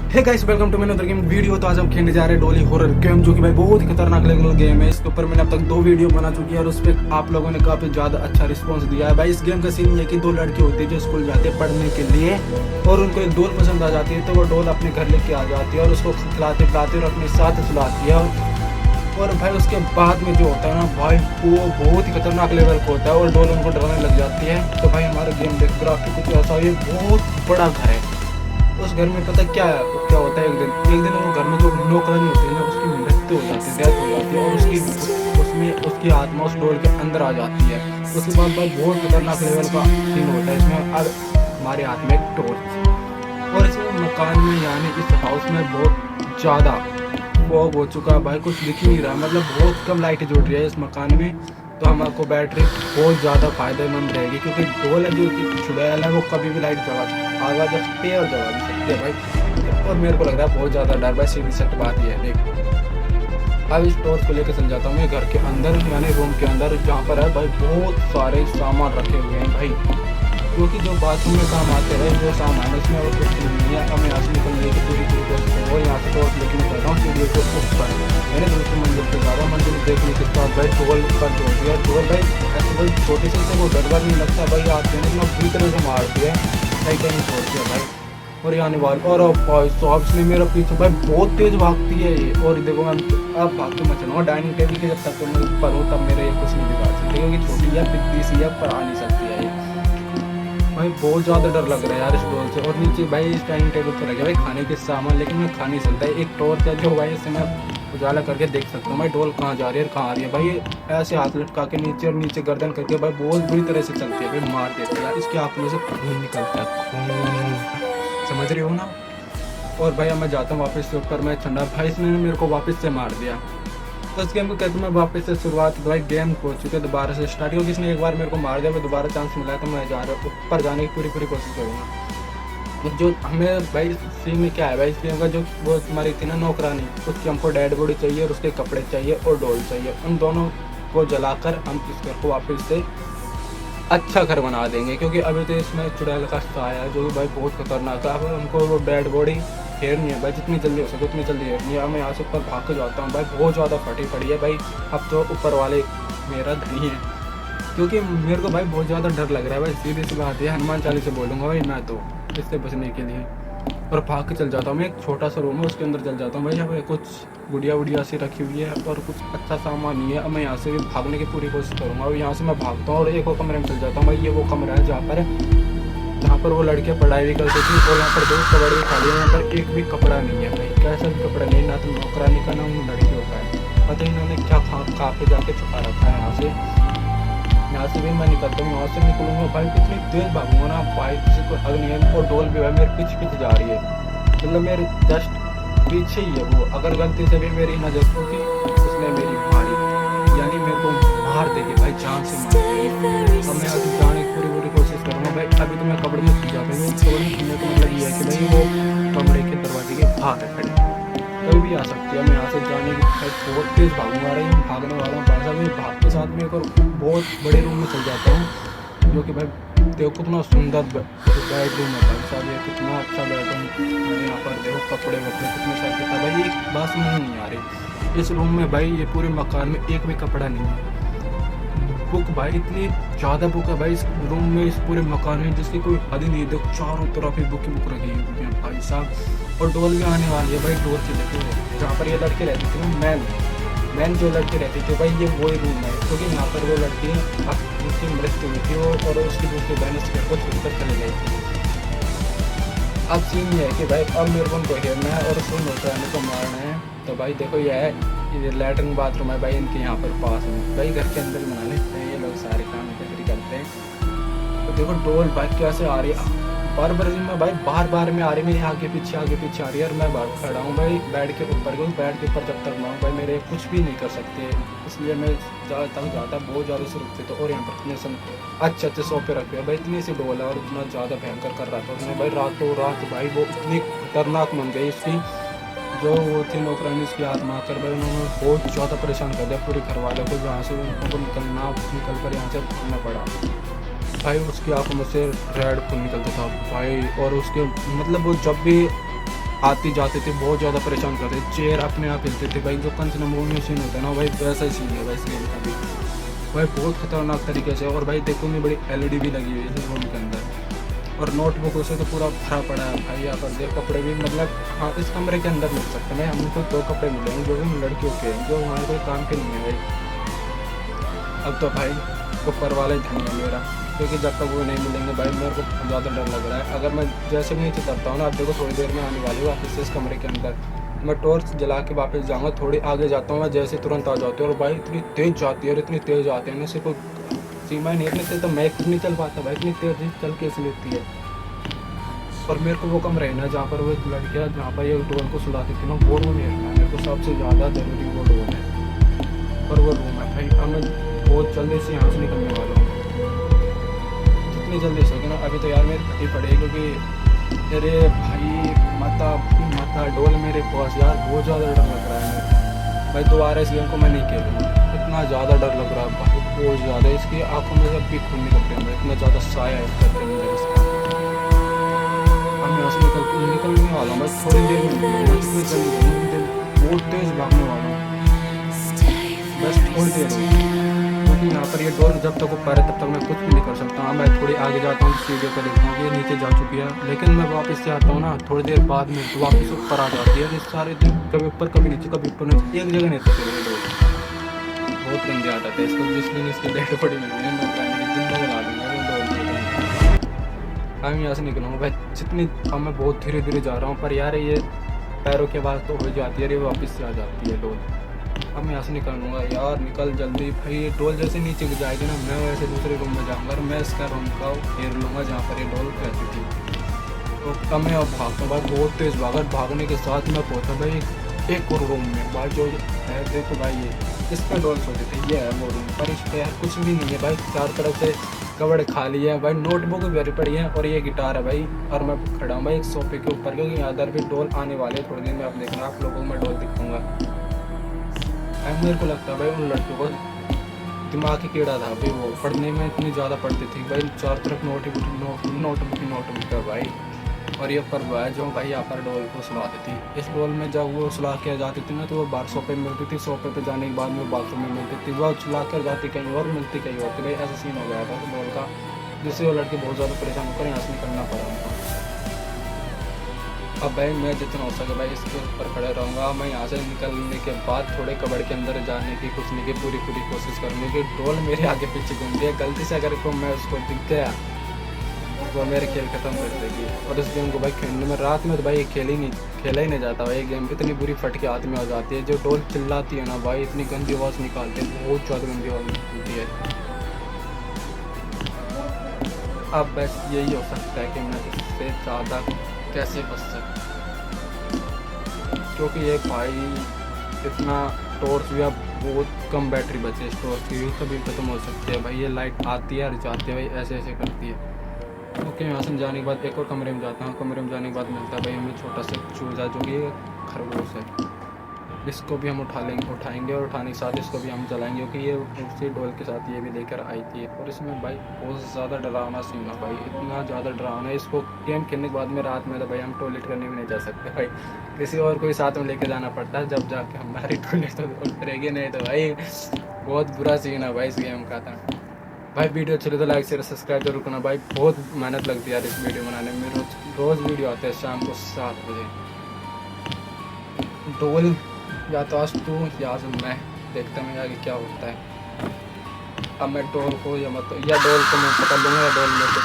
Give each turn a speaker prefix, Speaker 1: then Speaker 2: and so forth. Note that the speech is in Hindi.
Speaker 1: Hey guys, welcome to my another game video. तो आज हम खेलने जा रहे हैं डोली हॉरर गेम, जो कि भाई बहुत ही खतरनाक लेवल गेम है। इसके ऊपर मैंने अब तक 2 वीडियो बना चुकी है और उस पर आप लोगों ने काफी ज्यादा अच्छा रिस्पांस दिया है। भाई इस गेम का सीन ये कि 2 लड़की होती है जो स्कूल जाती है पढ़ने के लिए, और उनको एक डोल पसंद आ जाती है, तो वो डोल अपने घर लेके आ जाती है और उसको खिलाते पिलाते और अपने साथ सुलाती है। और भाई उसके बाद में जो होता है ना भाई, वो बहुत ही खतरनाक लेवल का होता है और डोल उनको डराने लग जाती है। तो भाई हमारा गेम देख ग्राफिक कुछ ऐसा, ये बहुत बड़ा घर है। उस घर में पता क्या होता है, एक दिन वो घर में जो नौकरानी होती है ना, उसकी मृत्यु हो जाती है, डेथ हो जाती है, और उसकी आत्मा उस डोर के अंदर आ जाती है। उसके बाद भाई बहुत खतरनाक लेवल का सीन होता है इसमें। अब हमारे हाथ में एक टॉर्च, और इस मकान में यानी इस हाउस में बहुत ज़्यादा फॉग हो चुका है भाई, कुछ दिख ही नहीं रहा, मतलब बहुत कम लाइट जुड़ रही है इस मकान में। तो हमको बैटरी बहुत ज़्यादा फायदेमंद रहेगी, क्योंकि डोल है जो कि चुड़ैल है, वो कभी भी लाइट आवाज़ सकती है और जगा भी सकती है भाई। और मेरे को लग रहा है बहुत ज़्यादा डर भाई, सीधी सट बात ये है। देख अब इस टॉर्च को लेकर चल जाता हूँ मैं घर के अंदर, यानी रूम के अंदर, जहाँ पर है भाई बहुत सारे सामान रखे हुए हैं भाई, क्योंकि जो बाथरूम में काम आते रहे जो सामान है उसमें और कुछ नहीं है। हमें यहाँ से निकलने की पूरी कोशिश है, और यहाँ से टॉर्च लेके मैं कर रहा हूँ सीढ़ियों को ऊपर, मैंने दूसरी मंजिल पर जा रहा हूँ। मंजिल देखने के बाद भाई टोल पर जो होती है, टोल भाई ऐसे भाई छोटी सी से वो डर वर नहीं लगता भाई, आते हैं इतना पूरी तरह से मारती है, कहीं कहीं छोड़ती है भाई। और ये आने वाले और भाई साहब ने मेरा पीछे भाई बहुत तेज भागती है ये। और देखो मैं अब भाग के मचना डाइनिंग टेबल के, जब तक तो मैं ऊपर हूँ तब मेरे ये कुछ नहीं बिगाड़ सकती, क्योंकि छोटी है पिद्दी सी है, पर आ नहीं सकती है ये। भाई बहुत ज़्यादा डर लग रहा है यार इस डोल से। और नीचे भाई इस डाइनिंग टेबल पर लगे भाई खाने के सामान, लेकिन मैं खा नहीं सकता। एक टॉर्च है जो भाई इससे मैं उजाला करके देख सकता हूँ भाई डोल कहाँ जा रही है और कहाँ आ रही है भाई। ये ऐसे हाथ लटका के नीचे और नीचे गर्दन करके भाई बहुत बुरी तरह से चलती है भाई, मार देती है। इसकी आँख में से खून निकलता है, खून, समझ रहे हो ना। और भाई अब मैं जाता हूँ वापस से ऊपर, मैं ठंडा भाई इसने मेरे को वापस से मार दिया। तो इस गेम को कहते मैं वापस से शुरुआत, भाई गेम हो चुके दोबारा से स्टार्ट, क्योंकि इसने एक बार मेरे को मार दिया, मैं दोबारा चांस मिला है तो मैं जा रहा हूँ ऊपर जाने की पूरी कोशिश करूँगा। जो हमें भाई सीन में क्या है भाई, इस गेम का जो वो तुम्हारी थी ना नौकरानी, उसकी हमको डेड बॉडी चाहिए और उसके कपड़े चाहिए और डोल चाहिए। उन दोनों को जलाकर हम इस घर को वापस से अच्छा घर बना देंगे, क्योंकि अभी तो इसमें चुड़ैल का साया है जो कि भाई बहुत खतरनाक है। अब हमको वो डेड बॉडी हेरनी है भाई, जितनी जल्दी हो सके उतनी जल्दी हेरनी है। मैं यहाँ से ऊपर भाग के जाता हूँ भाई, बहुत ज़्यादा फटी पड़ी है भाई। अब तो ऊपर वाले मेरा धनी है, क्योंकि मेरे को भाई बहुत ज़्यादा डर लग रहा है भाई, सीधी सी बात है, हनुमान चालीसा बोलूँगा भाई मैं तो इससे बचने के लिए। और भाग के चल जाता हूँ मैं, एक छोटा सा रूम है उसके अंदर चल जाता हूँ भाई। यहाँ पे कुछ गुड़िया सी रखी हुई है और कुछ अच्छा सामान नहीं है। अब मैं यहाँ से भी भागने की पूरी कोशिश करूँगा। और यहाँ से मैं भागता हूँ और एक और कमरे में चल जाता हूँ भाई। ये वो कमरा है जहाँ पर वो लड़कियाँ पढ़ाई भी करती थी, और यहाँ पर 2 कपड़े खाली है। यहाँ पर एक भी कपड़ा नहीं है भाई, कैसा भी कपड़ा नहीं, ना तो नौकरानी का ना उन लड़कियों का है। पता ही इन्होंने क्या खा के जाके छुपा रखा है। यहाँ से भी मैं निकलता हूँ, यहाँ से निकलूँगा भाई कितनी तेज भागूंगा ना भाई, किसी को हग नहीं है। और डोल भी भाई मेरे पीछे जा रही है, मतलब मेरे जस्ट पीछे ही है वो। अगर गलती से भी मेरी नजर होगी उसने मेरी मारी, यानी मेरे को मार देगी भाई, जान से मार देगी। अब मैं अभी जाने की पूरी कोशिश करूँगा भाई। अभी तो मैं कपड़े में छुप जाता हूँ, कपड़े में छुपने का मतलब ये है कि भाई वो कमरे के दरवाजे के बाहर है खड़ी, कभी भी आ सकती है। मैं यहाँ से जाने की बहुत तेज भागूंगा रही हूँ, भागने वाला हूँ भाई साहब। मैं भाग के साथ में एक और बहुत बड़े रूम में चल जाता हूँ, जो कि भाई देखो कितना सुंदर बेडरूम है भाई साहब, ये कितना अच्छा बेडरूम। यहाँ पर देखो कपड़े वपड़े कितने सारे किताब भाई, एक बात समझ नहीं आ रही इस रूम में भाई, ये पूरे मकान में एक भी कपड़ा नहीं है। बुक भाई इतनी ज़्यादा बुक है भाई इस रूम में, इस पूरे मकान में, जिसकी कोई हद ही नहीं। देखो चारों तरफ ही बुक ही बुक रखी हुई है भाई साहब। और डोल भी आने वाली है भाई, डोल की देखो जहाँ पर ये लड़के रहती थी ना, मैन जो लड़की रहती थी भाई, ये वही रूम है, क्योंकि यहाँ पर वो लड़की अब उसकी मृत्यु हुई थी और उसकी दूसरी बहन इस घर को छोड़कर चली गई थी। अब सीन ये है कि भाई अब मेरे को उनको घेरना है और उसको नौकरानी को मारना है। तो भाई देखो ये लैट्रिन बाथरूम है भाई इनके यहाँ पर पास में भाई, घर के अंदर बना लेते हैं ये लोग सारे काम इधर ही करते हैं। तो देखो डोल भाई कैसे आ रही है, बार में भाई बार में आ रही है, मेरे आगे पीछे आ रही है। और मैं बाहर खड़ा हूँ भाई बेड के ऊपर, क्योंकि बेड के ऊपर जब तक मैं हूँ भाई मेरे कुछ भी नहीं कर सकते, इसलिए मैं ज़्यादा तक जाता बहुत ज़्यादा सुरक्षित। और यहाँ पर इतने अच्छे सोफे रखे हैं भाई, इतनी सी डोल है और इतना ज़्यादा भयंकर कर रहा था उसने भाई। रातों रात भाई वो इतनी खतरनाक बन गई उसकी जो वो थी नौकरानी, उसकी आत्मा आकर भाई उन्होंने बहुत ज़्यादा परेशान कर दिया पूरे घर वालों को, जहाँ से उनको निकल कर यहाँ से भागना पड़ा भाई। उसकी आंखों में से रेड खून निकलता था भाई, और उसके मतलब वो जब भी आती जाती थी, बहुत ज़्यादा परेशान करते थे, चेयर अपने आप हिलते थे भाई। जो पंच नंबर में सीन होता है ना भाई, वैसा ही सीन है भाई इस गेम का भी भाई, बहुत खतरनाक तरीके से। और भाई देखो मैं बड़ी एलईडी भी लगी हुई है इस रूम के अंदर, और नोटबुकों से तो पूरा भरा पड़ा है भाई। यहाँ पर देख कपड़े भी, मतलब हाँ इस कमरे के अंदर मिल सकते हैं। हमको 2 कपड़े मिले हैं जो भी लड़कियों के हैं, जो हमारे कोई काम के नहीं है भाई। अब तो भाई ऊपर वाले धन है मेरा, क्योंकि जब तक वो नहीं मिलेंगे भाई मेरे को ज़्यादा डर लग रहा है। अगर मैं जैसे नीचे करता हूँ ना, अब देखो थोड़ी देर में आने वाली हूँ वापस से इस कमरे के अंदर, मैं टॉर्च जला के वापस जाऊँगा, थोड़ी आगे जाता हूँ मैं, जैसे तुरंत आ जाती है। और भाई इतनी तेज़ जाती है, और इतनी तेज़ आती है ना, से कोई सीमा ही नहीं, इतनी तेज़ तो मैं खुद नहीं चल पाता भाई, इतनी तेज़ चल कैसे लेती है। और मेरे को वो कमरा है ना जहाँ पर वो एक लड़कियाँ, जहाँ पर ये डोल को सुलाती थी ना, वो रूम है मेरे को सबसे ज़्यादा ज़रूरी, वो डोल है और वो रूम है भाई। अब मैं बहुत जल्दी से यहाँ से निकलने वाला हूँ, जितनी जल्दी हो सके ना। अभी तो यार मेरी फटी पड़ी, क्योंकि अरे भाई माता डोल मेरे पास यार, बहुत ज़्यादा डर लग रहा है भाई। दोबारा इस गेम को मैं नहीं खेलूँगा, इतना ज़्यादा डर लग रहा है भाई, बहुत ज़्यादा। इसकी आंखों में सब भी खून निकल रहे हैं, इतना ज़्यादा साया है इसका अंदर इसका। हम यहाँ से निकलने वाला हूँ बस थोड़ी देर में, बहुत तेज़ भागने वाला हूँ, बस थोड़ी देर में। क्योंकि यहाँ पर ये डोर जब तक ऊपर है तब तक मैं कुछ भी नहीं कर सकता। हाँ मैं थोड़ी आगे जाता हूँ, सीढ़ियों पर देखता हूँ कि ये नीचे जा चुकी है, लेकिन मैं वापस से आता हूँ ना थोड़ी देर बाद में, तो वापस ऊपर आ जाती है। इस सारे दिन कभी ऊपर कभी नीचे, कभी ऊपर नीचे, एक जगह नहीं थे मेरे डोर। बहुत गंदे आता था इसको, जिस दिन इसकी डेड बॉडी मिली है मैं जिंदा बना दूँगा वो डोर। हम यहाँ से निकलूँगा भाई, जितनी अब मैं बहुत धीरे धीरे जा रहा हूँ, पर यार ये पैरों के आवाज़ तो हो जाती है, ये वापस से आ जाती है डोल। अब मैं यहाँ से निकल लूँगा यार, निकल जल्दी भाई। ये डोल जैसे नीचे गिर जाएगी ना, मैं वैसे दूसरे रूम में जाऊँगा और मैं इसका रूम का घेर लूँगा जहाँ पर ये डोल रहती थी। तो अब मैं अब भागता हूँ भाई, बहुत तेज़ भागा, भागने के साथ मैं पहुँचा भाई एक और रूम में भाई, जो है देखो भाई ये इसका डोल सोचे थे, ये है वो रूम, पर इस पर यार कुछ भी नहीं है भाई, चार तरफ से कबड़ खाली है भाई, नोटबुक भरी पड़ी है और ये गिटार है भाई। और मैं खड़ा हूँ भाई एक सोफे के ऊपर, क्योंकि यहाँ इधर भी डोल आने वाले हैं थोड़ी देर में, आप देखना आप लोगों को मैं डोल दिखाऊँगा। मेरे को लगता है भाई उन लड़कियों को दिमाग की कीड़ा था भाई, वो पढ़ने में इतनी ज़्यादा पढ़ती थी भाई, चार तरफ नोटबुक है भाई। और ये पर भाई जो भाई यहाँ पर डोल को सुलाती थी, इस डोल में जब वो सुला के जाती थी ना, तो वो बाहर सोफे में मिलती थी, सोफे पे जाने के बाद में बाथरूम में मिलती थी, वो सुला कर जाती कहीं और, मिलती कहीं और थी भाई। ऐसा सीन हो गया था तो डोल का, जिससे वो लड़की बहुत ज़्यादा परेशान होकर यहाँ से निकलना पड़ा उनको। अब भाई मैं जितना हो सके भाई इसके ऊपर खड़े रहूँगा। मैं यहाँ से निकलने के बाद थोड़े कबड़ के अंदर जाने की घुसने की पूरी कोशिश करूँगी कि डोल मेरे आगे पीछे घूम गया, गलती से अगर को मैं उसको दिख गया तो मेरे खेल खत्म कर देगी। और इस गेम को भाई खेलने में रात में तो भाई खेला ही नहीं जाता भाई। गेम इतनी बुरी फट के हाथ में आ जाती है, जो डोल चिल्लाती है ना भाई, इतनी गंदी आवाज़ निकालती है, बहुत ज़्यादा गंदी आवाज़ निकलती है। अब बस यही हो सकता है कि मैं इससे ज़्यादा कैसे बच सकता, क्योंकि ये भाई इतना टॉर्च भी, अब बहुत कम बैटरी बची है इस टॉर्च की, कभी खत्म हो सकती है भाई। ये लाइट आती है और जाती है भाई, ऐसे करती है। ओके यहाँ से जाने के बाद एक और कमरे में जाता हूँ, कमरे में जाने के बाद मिलता है भाई हमें छोटा सा चूजा, जो कि खरगोश है। इसको भी हम उठाएंगे और उठाने के साथ इसको भी हम जलाएंगे, क्योंकि ये उसी डोल के साथ ये भी लेकर आई थी। और इसमें भाई बहुत ज़्यादा डरावना सीन है भाई, इतना ज़्यादा डरावना है। इसको गेम खेलने के बाद में रात में तो भाई हम टॉयलेट करने भी नहीं जा सकते भाई, किसी और कोई साथ में लेके जाना पड़ता है, जब जाके हमारी टॉयलेट तो करेगी, नहीं तो भाई बहुत बुरा सीन है भाई इस गेम का था भाई। वीडियो अच्छी लगे तो लाइक शेयर सब्सक्राइब जरूर करना भाई, बहुत मेहनत लगती है यार इस वीडियो बनाने में। रोज़ वीडियो आते हैं शाम को 7 बजे। डोल या तो आज तू या आज मैं, देखता मैं आगे क्या होता है। अब मैं डोल को या डोल को मैं पकड़ लूँगा या डोल लेके